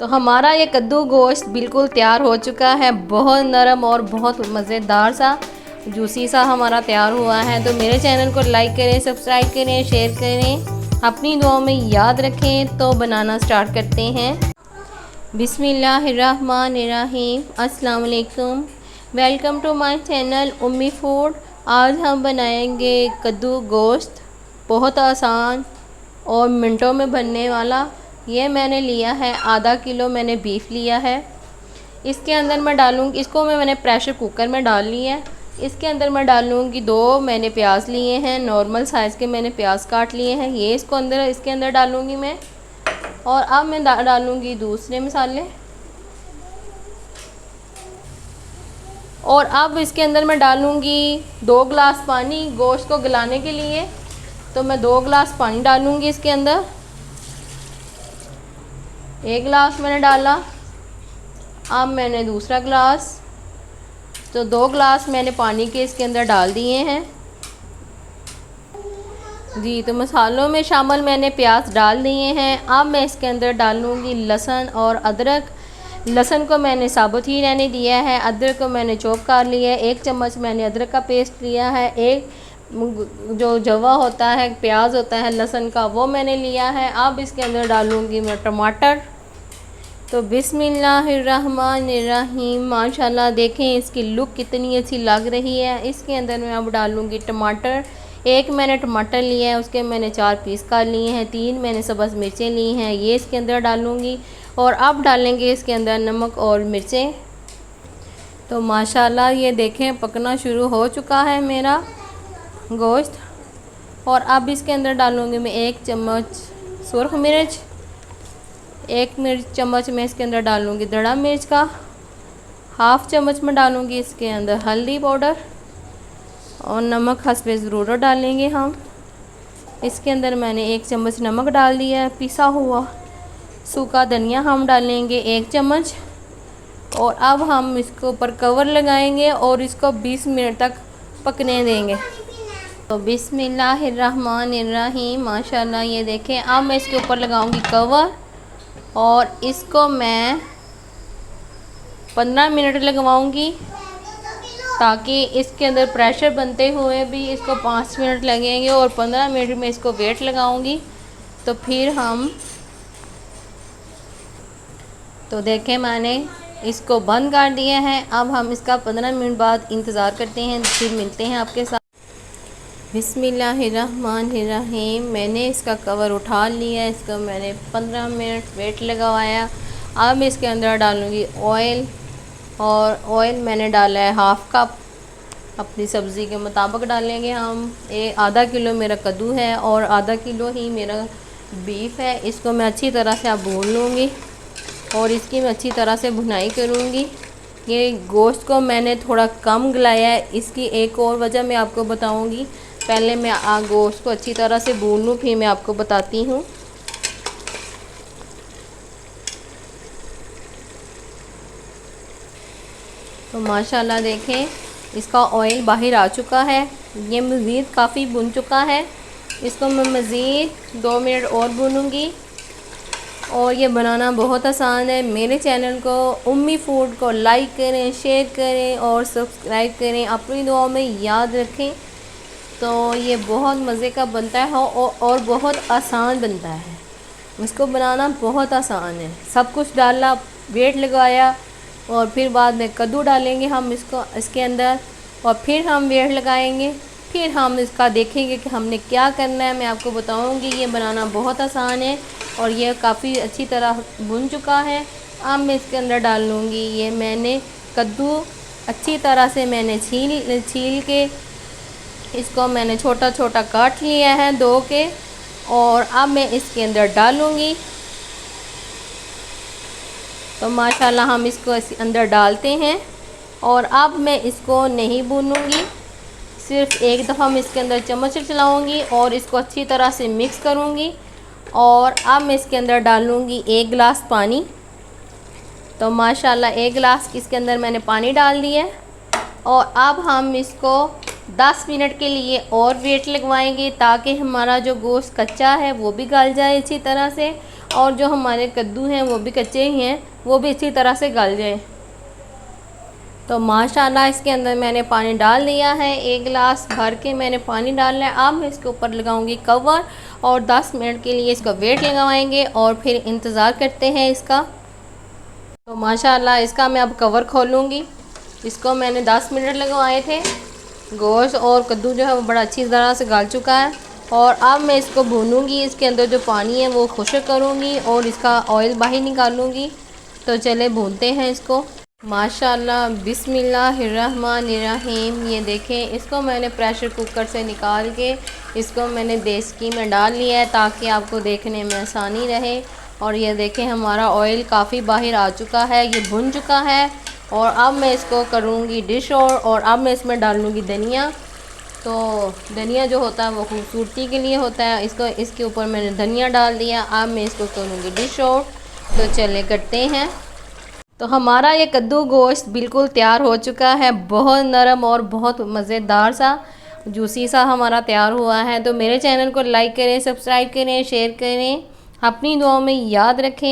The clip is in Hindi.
तो हमारा ये कद्दू गोश्त बिल्कुल तैयार हो चुका है। बहुत नरम और बहुत मज़ेदार सा जूसी सा हमारा तैयार हुआ है। तो मेरे चैनल को लाइक करें, सब्सक्राइब करें, शेयर करें, अपनी दुआओं में याद रखें। तो बनाना स्टार्ट करते हैं। बिस्मिल्लाहिर्रहमानिर्रहीम। अस्सलाम वालेकुम, welcome to my channel Ummi food. आज हम बनाएंगे कद्दू गोश्त, बहुत आसान और मिनटों में बनने वाला। ये मैंने लिया है आधा किलो, मैंने बीफ लिया है। इसके अंदर मैं डालूँगी, इसको मैंने प्रेशर कुकर में डाल लिया है। इसके अंदर मैं डालूँगी 2 मैंने प्याज लिए हैं, नॉर्मल साइज़ के मैंने प्याज काट लिए हैं। ये इसके अंदर डालूँगी मैं। और अब मैं डालूँगी दूसरे मसाले। और अब इसके अंदर मैं डालूँगी 2 गिलास पानी गोश्त को गलाने के लिए। तो मैं 2 गिलास पानी डालूँगी इसके अंदर। 1 गिलास मैंने डाला, अब मैंने दूसरा गिलास। तो 2 गिलास मैंने पानी के इसके अंदर डाल दिए हैं जी। तो मसालों में शामिल मैंने प्याज डाल दिए हैं। अब मैं इसके अंदर डालूँगी लहसुन और अदरक। लहसुन को मैंने साबुत ही रहने दिया है, अदरक को मैंने चॉप कर लिया है। 1 चम्मच मैंने अदरक का पेस्ट लिया है। एक जो जवा होता है, प्याज होता है लहसुन का, वो मैंने लिया है। अब इसके अंदर डालूँगी मैं टमाटर। तो बिस्मिल्लाहिर्रहमानिर्रहीम। माशाल्लाह देखें इसकी लुक कितनी अच्छी लग रही है। इसके अंदर मैं अब डालूँगी टमाटर। 1 मैंने टमाटर लिया है, उसके मैंने 4 पीस कर लिए हैं। 3 मैंने सब्ज़ मिर्चें ली हैं, ये इसके अंदर डालूँगी। और अब डालेंगे इसके अंदर नमक और मिर्चें। तो माशाल्लाह ये देखें पकना शुरू हो चुका है मेरा गोश्त। और अब इसके अंदर डालूँगी मैं 1 चम्मच सुरख मिर्च। 1 चम्मच मैं इसके अंदर डालूँगी दड़ा मिर्च का। हाफ़ चम्मच में डालूँगी इसके अंदर हल्दी पाउडर। और नमक हस्बे ज़रूरत डालेंगे हम। इसके अंदर मैंने 1 चम्मच नमक डाल दिया है, पिसा हुआ। सूखा धनिया हम डालेंगे 1 चम्मच। और अब हम इसके ऊपर कवर लगाएंगे और इसको 20 मिनट तक पकने देंगे। तो बिस्मिल्लाहिर्रहमानिर्रहीम। माशाल्लाह ये देखें, अब मैं इसके ऊपर लगाऊंगी कवर और इसको मैं 15 मिनट लगवाऊंगी, ताकि इसके अंदर प्रेशर बनते हुए भी इसको 5 मिनट लगेंगे। और 15 मिनट में इसको वेट लगाऊंगी। तो फिर हम तो देखें मैंने इसको बंद कर दिया है। अब हम इसका 15 मिनट बाद इंतज़ार करते हैं, फिर मिलते हैं आपके साथ। बिस्मिल्लाहिर्रहमानिर्रहीम। मैंने इसका कवर उठा लिया, इसको मैंने 15 मिनट वेट लगवाया। अब इसके अंदर डालूँगी ऑयल। और ऑयल मैंने डाला है 1/2 कप, अपनी सब्ज़ी के मुताबिक डालेंगे हम। आधा किलो मेरा कद्दू है और आधा किलो ही मेरा बीफ है। इसको मैं अच्छी तरह से अब भून लूँगी और इसकी मैं अच्छी तरह से भुनाई करूँगी। ये गोश्त को मैंने थोड़ा कम गलाया है, इसकी एक और वजह मैं आपको बताऊँगी। पहले मैं गोश्त को अच्छी तरह से भून लूँ, फिर मैं आपको बताती हूँ। तो माशाल्लाह देखें इसका ऑयल बाहर आ चुका है। ये मज़ीद काफ़ी भुन चुका है। इसको मैं मज़ीद 2 मिनट और भूनूँगी। और ये बनाना बहुत आसान है। मेरे चैनल को उम्मी फूड को लाइक करें, शेयर करें और सब्सक्राइब करें, अपनी दुआओं में याद रखें। तो ये बहुत मज़े का बनता है और बहुत आसान बनता है। इसको बनाना बहुत आसान है। सब कुछ डाला, वेट लगाया और फिर बाद में कद्दू डालेंगे हम इसके अंदर। और फिर हम वेट लगाएंगे, फिर हम इसका देखेंगे कि हमने क्या करना है, मैं आपको बताऊंगी। ये बनाना बहुत आसान है और ये काफ़ी अच्छी तरह भुन चुका है। अब मैं इसके अंदर डाल लूँगी, ये मैंने कद्दू अच्छी तरह से मैंने छील के इसको मैंने छोटा छोटा काट लिया है 2 के। और अब मैं इसके अंदर डालूँगी। तो माशाल्लाह हम इसको इस अंदर डालते हैं। और अब मैं इसको नहीं भूनूँगी, सिर्फ एक दफ़ा मैं इसके अंदर चम्मच चलाऊँगी और इसको अच्छी तरह से मिक्स करूँगी। और अब मैं इसके अंदर डालूँगी 1 गिलास पानी। तो माशाल्लाह 1 गिलास इसके अंदर मैंने पानी डाल दिया। और अब हम इसको 10 मिनट के लिए और वेट लगवाएंगे, ताकि हमारा जो गोश्त कच्चा है वो भी गल जाए अच्छी तरह से। और जो हमारे कद्दू हैं वो भी कच्चे ही हैं, वो भी इसी तरह से गल जाए। तो माशाल्लाह इसके अंदर मैंने पानी डाल दिया है, 1 गिलास भर के मैंने पानी डालना है। अब मैं इसके ऊपर लगाऊंगी कवर और 10 मिनट के लिए इसका वेट लगाएंगे और फिर इंतज़ार करते हैं इसका। तो माशाल्लाह इसका मैं अब कवर खोलूँगी। इसको मैंने 10 मिनट लगवाए थे। गोश्त और कद्दू जो है वो बड़ा अच्छी तरह से गल चुका है और अब मैं इसको भूनूंगी। इसके अंदर जो पानी है वो खुश्क करूँगी और इसका ऑयल बाहर निकालूँगी। तो चले भूनते हैं इसको। माशाल्लाह बिस्मिल्लाहिर्रहमानिर्रहीम। ये देखें, इसको मैंने प्रेशर कुकर से निकाल के इसको मैंने देसी घी में डाल लिया है ताकि आपको देखने में आसानी रहे। और ये देखें हमारा ऑयल काफ़ी बाहर आ चुका है, ये भुन चुका है। और अब मैं इसको करूँगी डिश और अब मैं इसमें डालूँगी धनिया। तो धनिया जो होता है वो खूबसूरती के लिए होता है, इसके ऊपर मैंने धनिया डाल दिया। अब मैं इसको करूँगी डिश और। तो चले करते हैं। तो हमारा ये कद्दू गोश्त बिल्कुल तैयार हो चुका है, बहुत नरम और बहुत मज़ेदार सा जूसी सा हमारा तैयार हुआ है। तो मेरे चैनल को लाइक करें, सब्सक्राइब करें, शेयर करें, अपनी दुआओं में याद रखें।